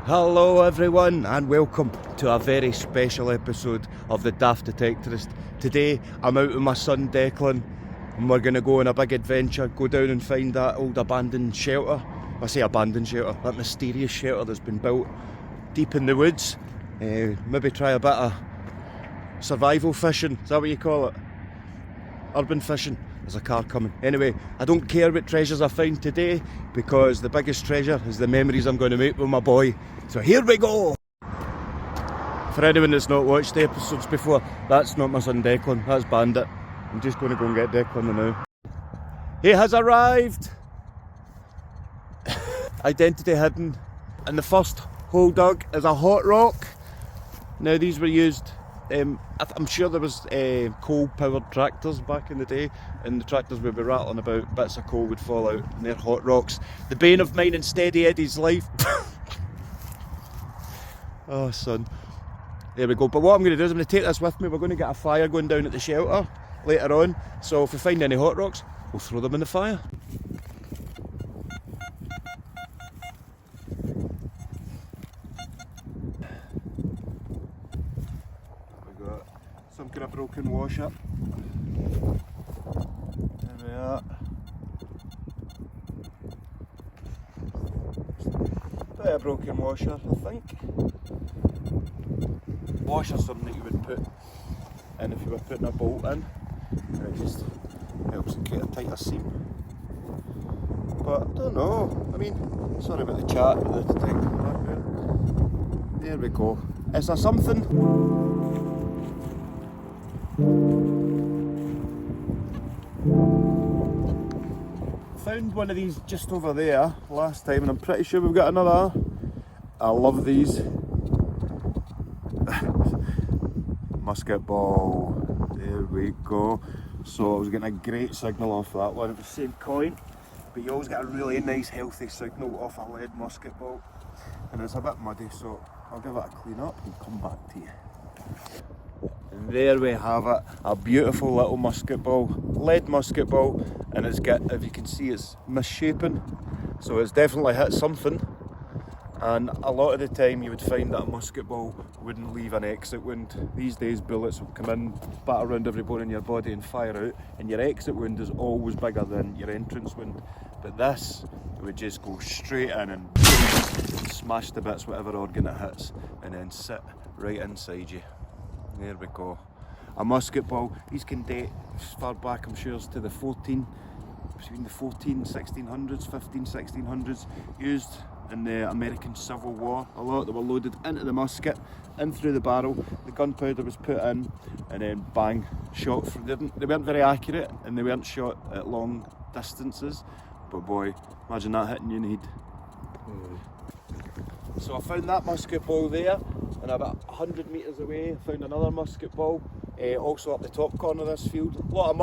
Hello everyone and welcome to a very special episode of the Daft Detectorist. Today I'm out with my son Declan and we're going to go on a big adventure, go down and find that old abandoned shelter. I say abandoned shelter, that mysterious shelter that's been built deep in the woods. Maybe try a bit of survival fishing, is that what you call it? Urban fishing. There's a car coming. Anyway, I don't care what treasures I find today because the biggest treasure is the memories I'm going to make with my boy. So here we go! For anyone that's not watched the episodes before, that's not my son Declan, that's Bandit. I'm just going to go and get Declan now. He has arrived! Identity hidden. And the first hole dug is a hot rock. Now these were used, I'm sure there was coal-powered tractors back in the day, and the tractors would be rattling about, bits of coal would fall out, and they're hot rocks. The bane of mine and Steady Eddie's life. Oh son, there we go. But what I'm going to do is I'm going to take this with me. We're going to get a fire going down at the shelter later on, so if we find any hot rocks, we'll throw them in the fire. Some kind of broken washer. There we are. Bit of broken washer, I think. Washer's something that you would put in if you were putting a bolt in. And it just helps it get a tighter seam. But I don't know. I mean, sorry about the chat with the detector back there. There we go. Is there something? Found one of these just over there last time and I'm pretty sure we've got another. I love these. Musket ball. There we go. So I was getting a great signal off that one. It was the same coin, but you always get a really nice healthy signal off a lead musket ball. And it's a bit muddy, so I'll give it a clean up and come back to you. And there we have it, a beautiful little musket ball, lead musket ball, and it's got, if you can see, it's misshapen, so it's definitely hit something. And a lot of the time you would find that a musket ball wouldn't leave an exit wound. These days bullets will come in, bat around every bone in your body and fire out, and your exit wound is always bigger than your entrance wound. But this would just go straight in and boom, smash to bits whatever organ it hits, and then sit right inside you. There we go. A musket ball. These can date as far back, I'm sure, as to the between the 1600s, 1600s, used in the American Civil War a lot. They were loaded into the musket, in through the barrel, the gunpowder was put in, and then bang, shot through. They weren't very accurate, and they weren't shot at long distances, but boy, imagine that hitting you in the head. So I found that musket ball there, and about 100 metres away I found another musket ball, also up the top corner of this field. A lot of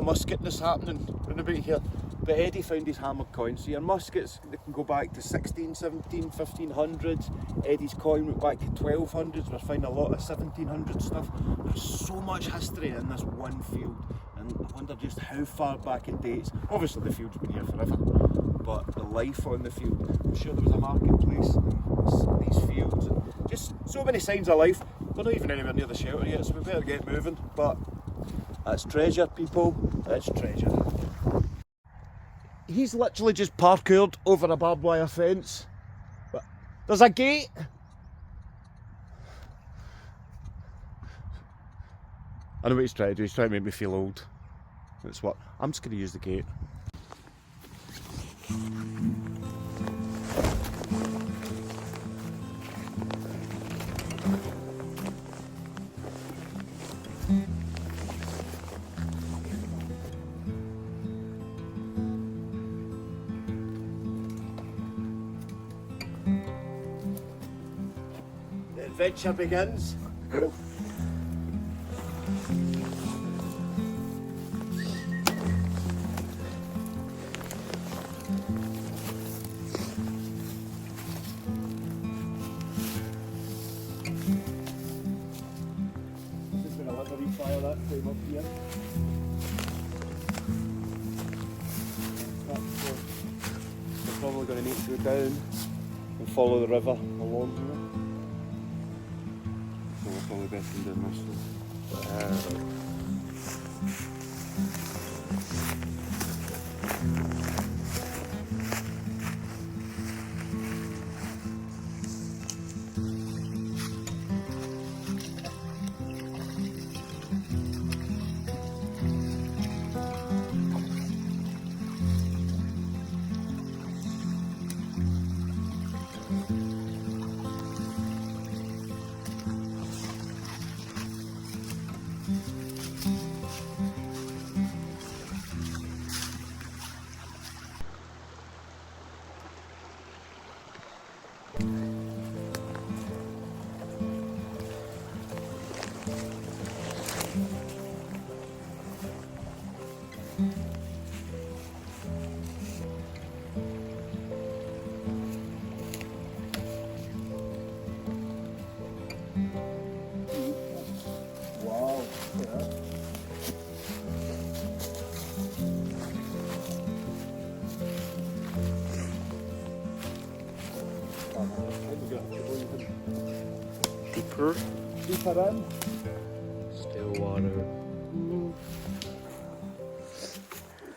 musketness happening round about here. But Eddie found his hammered coin. So your muskets, they can go back to 16, 17, 1500s. Eddie's coin went back to 1200s. We're finding a lot of 1700 stuff. There's so much history in this one field, and I wonder just how far back it dates. Obviously the field's been here forever, but the life on the field. I'm sure there was a marketplace in these fields, and just so many signs of life. We're not even anywhere near the shelter yet, so we better get moving. But that's treasure, people. That's treasure. He's literally just parkoured over a barbed wire fence. But there's a gate. I know what he's trying to do. He's trying to make me feel old. That's what. I'm just going to use the gate. The adventure begins. Just going to let the fire that flame up here. We're probably going to need to go down and follow the river along here. So we're probably best in doing this. Wow, look at that. Deeper. Deeper in. Still water.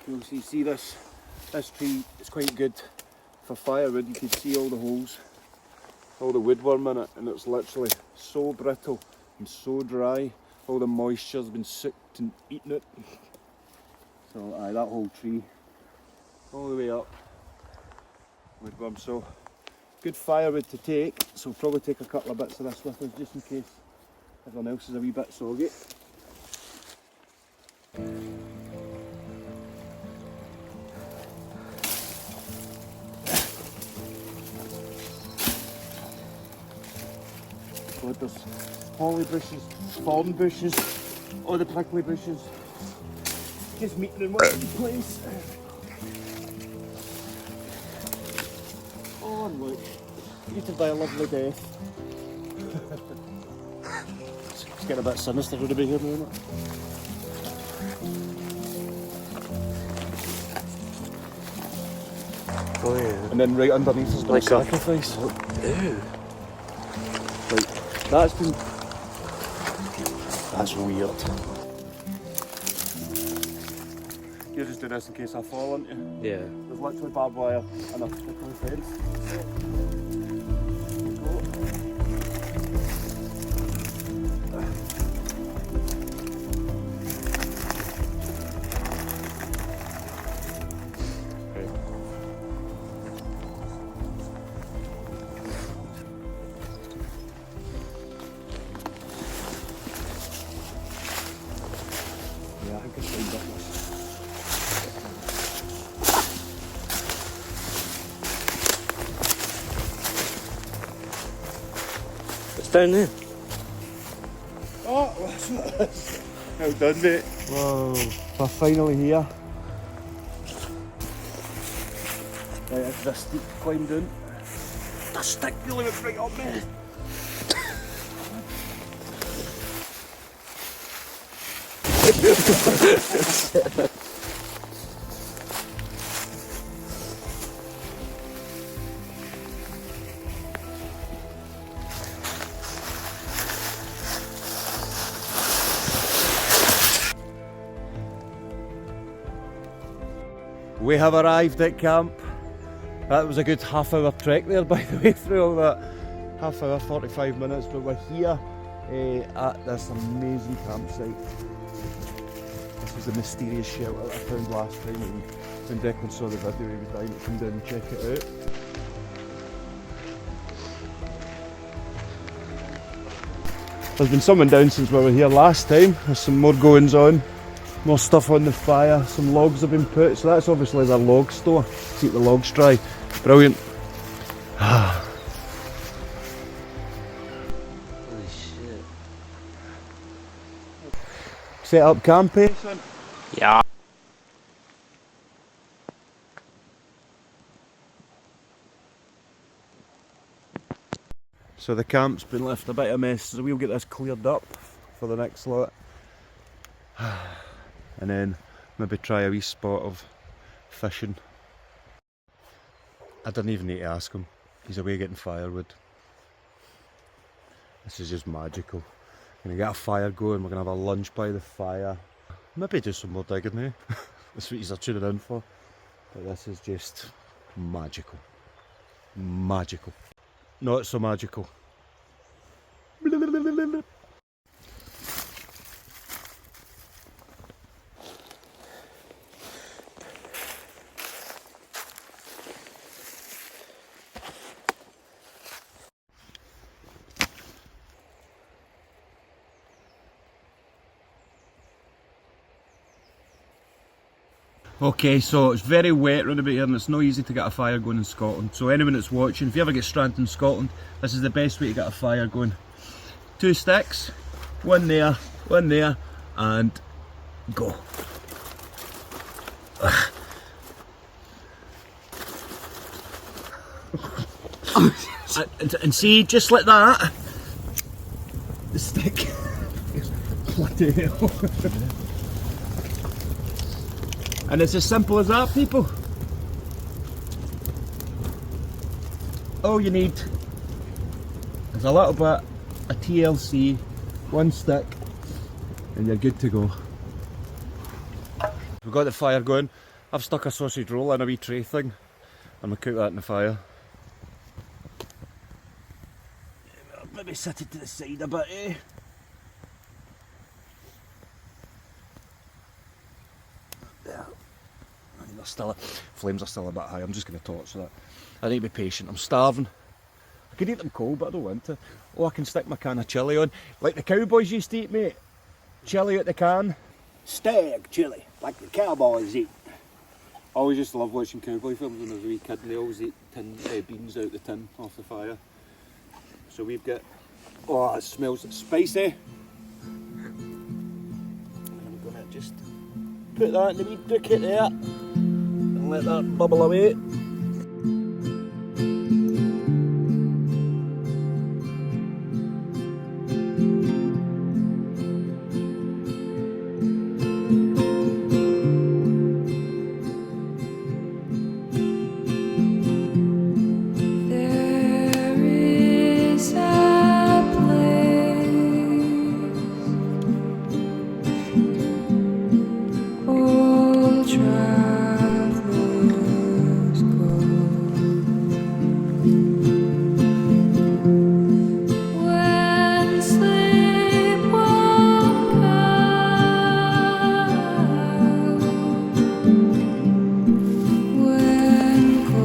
Cool, so you see this tree is quite good for firewood. You can see all the holes, all the woodworm in it, and it's literally so brittle and so dry. All the moisture's been sucked and eaten it. So that whole tree, all the way up, woodworm. So good firewood to take. So we'll probably take a couple of bits of this with us just in case everyone else is a wee bit soggy. God, there's holly bushes, thorn bushes, all the prickly bushes, just meeting in one place. Oh, and look, eaten by a lovely death. It's getting a bit sinister to be here, isn't it? Oh yeah. And then right underneath has been Like a sacrifice. Ew. Like, that's weird. You're just doing this in case I fall, aren't you? Yeah. There's literally barbed wire and a prickly fence. Yeah, I think it's been done. It's down there. Oh, what's this? Well done, mate. Whoa. We're finally here. Right, it's this steep climb down. The stick really went right up me. We have arrived at camp. That was a good half-hour trek there, by the way, through all that. Half hour, 45 minutes, but we're here at this amazing campsite. This was the mysterious shelter that I found last time, and when Declan saw the video he was dying to come down and check it out. There's been someone down since we were here last time. There's some more goings on. More stuff on the fire, some logs have been put, so that's obviously their log store, keep the logs dry. Brilliant. Holy shit. Set up camp, eh? Yeah. So the camp's been left a bit of a mess, so we'll get this cleared up for the next lot. And then maybe try a wee spot of fishing. I didn't even need to ask him. He's away getting firewood. This is just magical. Gonna get a fire going, we're gonna have a lunch by the fire. Maybe do some more digging, eh? That's what you're tuning in for. But this is just magical. Magical. Not so magical. Okay, so it's very wet round about here and it's not easy to get a fire going in Scotland. So anyone that's watching, if you ever get stranded in Scotland, this is the best way to get a fire going. 2 sticks, one there, and go. and see, just like that, the stick. Bloody hell. And it's as simple as that, people. All you need is a little bit of TLC, 1 stick, and you're good to go. We've got the fire going. I've stuck a sausage roll in a wee tray thing, and we'll cook that in the fire. Maybe set it to the side a bit, eh? Flames are still a bit high. I'm just going to torch that. I need to be patient. I'm starving. I could eat them cold, but I don't want to. Oh, I can stick my can of chilli on, like the cowboys used to eat, mate. Chilli out the can. Stag chilli, like the cowboys eat. I always used to love watching cowboy films when I was a wee kid, and they always eat beans out the tin off the fire. So we've got. Oh, it smells spicy. I'm going to just put that in the wee bucket there. Let that bubble away.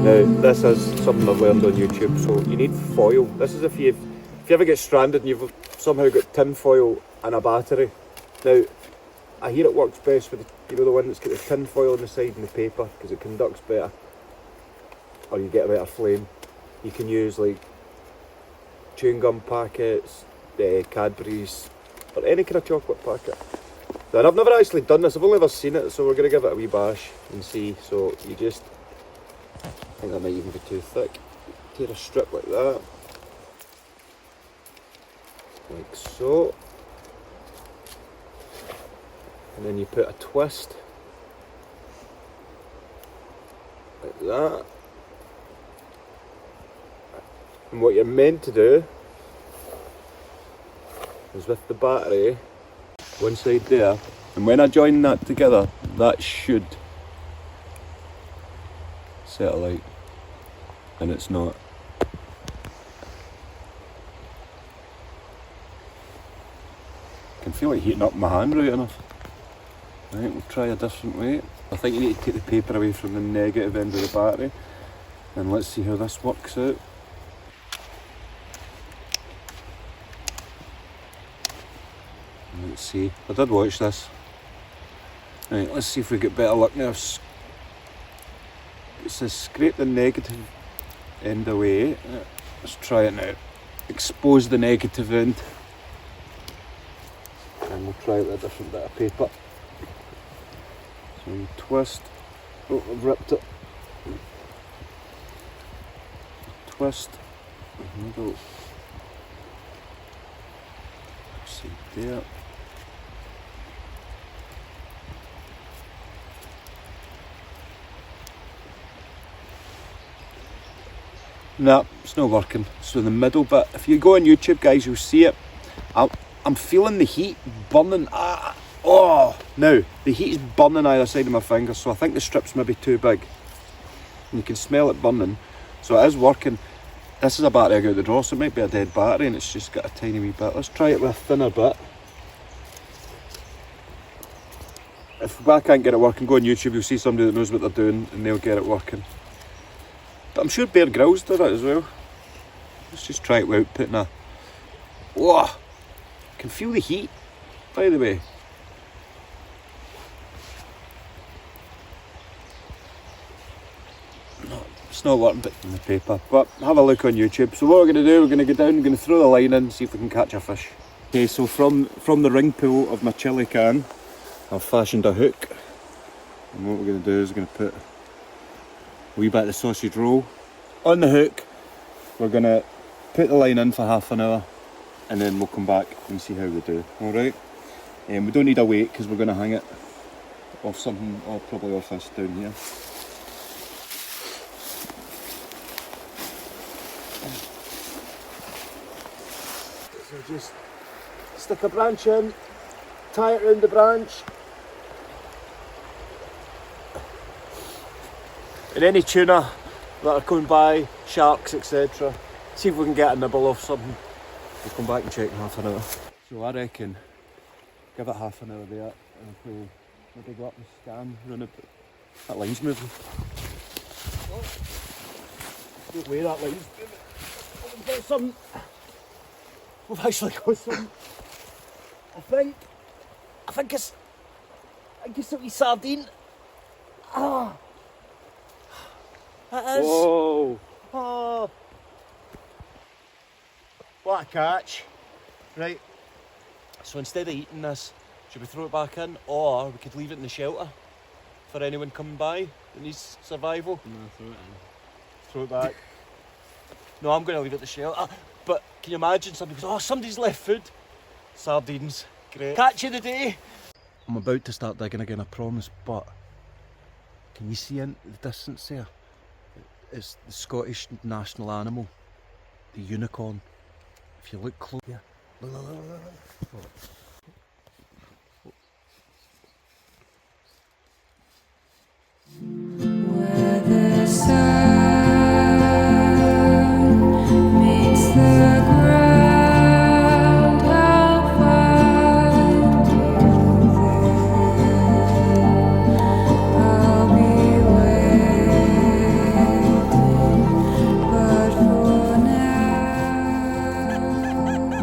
Now, this is something I've learned on YouTube, so you need foil. This is if you ever get stranded and you've somehow got tin foil and a battery. Now, I hear it works best with the one that's got the tin foil on the side and the paper, because it conducts better, or you get a better flame. You can use like chewing gum packets, Cadbury's, or any kind of chocolate packet. Now, I've never actually done this, I've only ever seen it, so we're going to give it a wee bash and see. So you just, I think that might even be too thick. Tear a strip like that. Like so. And then you put a twist. Like that. And what you're meant to do is with the battery, one side there, and when I join that together, that should set a light. And it's not. I can feel it heating up my hand right enough. Right, we'll try a different way. I think you need to take the paper away from the negative end of the battery, and let's see how this works out. Let's see. I did watch this. Right, let's see if we get better luck now. It says scrape the negative end away. Let's try it now. Expose the negative end. And we'll try it with a different bit of paper. So you twist. Oh, I've ripped it. Twist. Middle. See there. Nah, it's not working. So the middle bit, if you go on YouTube, guys, you'll see it. I'm feeling the heat burning. Oh, now the heat is burning either side of my finger, so I think the strip's maybe too big. And you can smell it burning, so it is working. This is a battery I got out the drawer, so it might be a dead battery, and it's just got a tiny wee bit. Let's try it with a thinner bit. If I can't get it working, go on YouTube, you'll see somebody that knows what they're doing, and they'll get it working. But I'm sure Bear Grylls did it as well. Let's just try it without putting a... Whoa! Can feel the heat, by the way. No, it's not working but in the paper, but have a look on YouTube. So what we're going to do, we're going to go down, we're going to throw the line in, see if we can catch a fish. Okay, so from the ring pull of my chili can, I've fashioned a hook. And what we're going to do is we're going to put a wee bit of the sausage roll on the hook. We're going to put the line in for half an hour, and then we'll come back and see how we do. Alright? We don't need a weight because we're going to hang it off something, or probably off this down here. So just stick a branch in, tie it around the branch. And any tuna that are coming by, sharks, etc. See if we can get a nibble off something. We'll come back and check in half an hour. So I reckon, give it half an hour there, and if we maybe go up and scan, run a bit. That line's moving. Oh, no way that line's moving. Oh, we've got some. We've actually got some. I think it's a wee sardine. Ah, that is. Whoa. Oh. What a catch. Right, so instead of eating this, should we throw it back in, or we could leave it in the shelter for anyone coming by that needs survival? No, throw it in. Throw it back. No, I'm going to leave it in the shelter. But can you imagine somebody goes, oh, somebody's left food? Sardines, great. Catch of the day. I'm about to start digging again, I promise, but can you see in the distance there? It's the Scottish national animal, the unicorn. If you look close, yeah. Look. Where the sun meets the ground, I'll find you there. I'll be waiting, but for now, I'm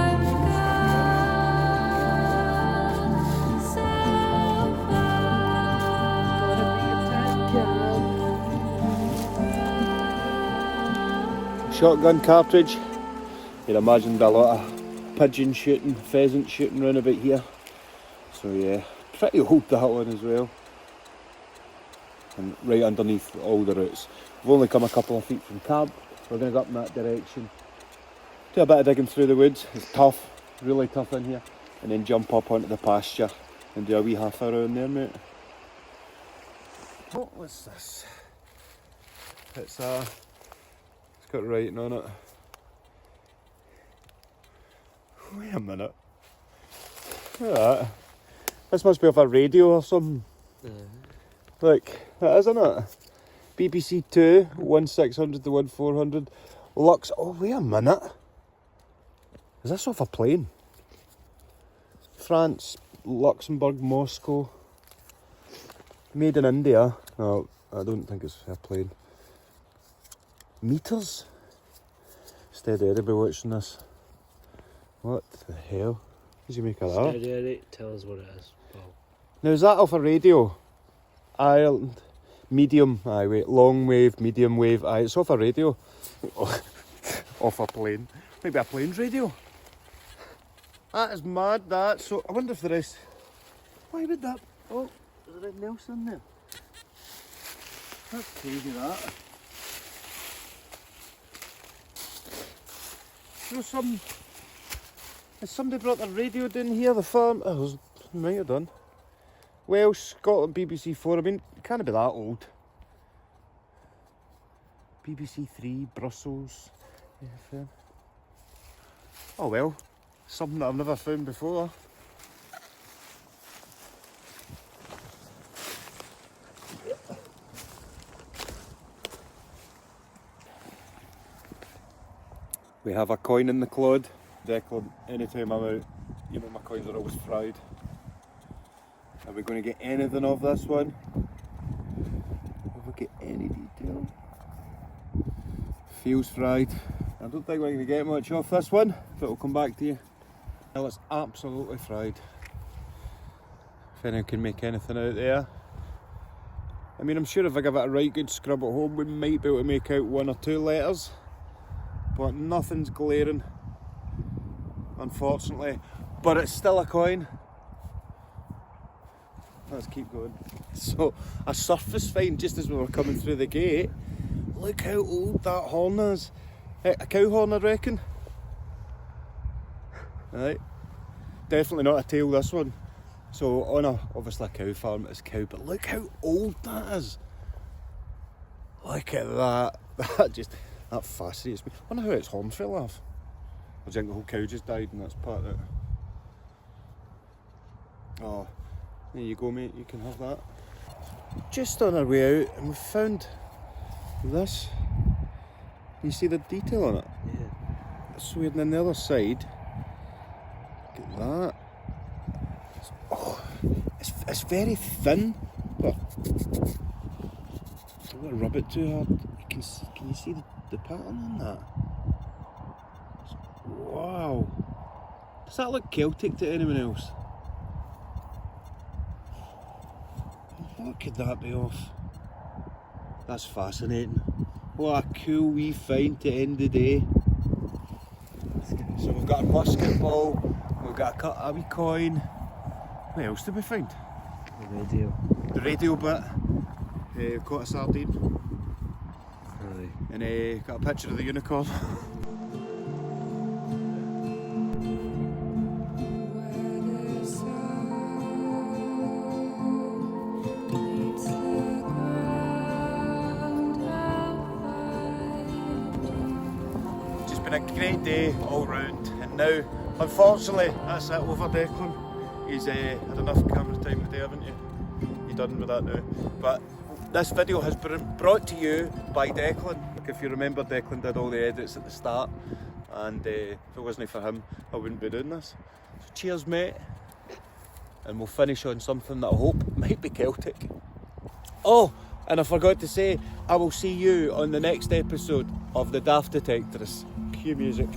gone so Shotgun cartridge. You'd imagine a lot of pigeon shooting, pheasant shooting round about here. So yeah, pretty old that one as well. And right underneath all the roots. We've only come a couple of feet from camp. We're going to go up in that direction. Do a bit of digging through the woods. It's tough, really tough in here. And then jump up onto the pasture and do a wee half hour in there, mate. What's this? It's got writing on it. Wait a minute. Look at that. This must be off a radio or something. Look, that isn't it? BBC 2, 1600 to 1400. Lux. Oh, wait a minute. Is this off a plane? France, Luxembourg, Moscow. Made in India. No, I don't think it's a plane. Meters? Steady Eddie be watching this. What the hell? What did you make of that? Steady Eddie, tell us what it is. Paul. Now is that off a radio? Ireland. Medium, aye wait, long wave, medium wave, aye, it's off a radio. Off a plane. Maybe a plane's radio. That is mad, that. So I wonder if there is. Why would that? Oh, is there anything else in there? That's crazy, that. Has somebody brought the radio down here? The farm? Oh, might have done. Welsh, Scotland, BBC 4. I mean, it can't be that old. BBC Three, Brussels FM. Oh well, something that I've never found before. We have a coin in the clod. Declan, anytime I'm out, you know my coins are always fried. Are we going to get anything of this one? Have we get any detail? Feels fried. I don't think we're going to get much off this one, but we'll come back to you. Well, it's absolutely fried. If anyone can make anything out there. I mean, I'm sure if I give it a right good scrub at home, we might be able to make out 1 or 2 letters. But nothing's glaring, unfortunately. But it's still a coin. Let's keep going. So, a surface find just as we were coming through the gate. Look how old that horn is. A cow horn, I reckon. Right. Definitely not a tail, this one. So, on obviously a cow farm, it's cow, but look how old that is. Look at that. That fascinates me. I wonder how its horn fell off. I think the whole cow just died and that's part of it. Oh, there you go, mate, you can have that. Just on our way out, and we found this. You see the detail on it? Yeah. So we're on the other side. Look at that. It's very thin, but I don't want to rub it too hard. Can you see the pattern on that? Wow. Does that look Celtic to anyone else? What could that be off? That's fascinating. What a cool wee find to end the day. So we've got a musket ball, we've got a wee coin. What else did we find? The radio. The radio bit. Caught a sardine. Aye. And got a picture of the unicorn. Where the sun meets the ground, I'll find you. Just been a great day all round, and now, unfortunately, that's it over Declan. He's had enough camera time today, haven't you? You're done with that now. But this video has been brought to you by Declan. If you remember, Declan did all the edits at the start, and if it wasn't for him, I wouldn't be doing this. So cheers, mate. And we'll finish on something that I hope might be Celtic. Oh, and I forgot to say, I will see you on the next episode of the Daft Detectorist. Cue music.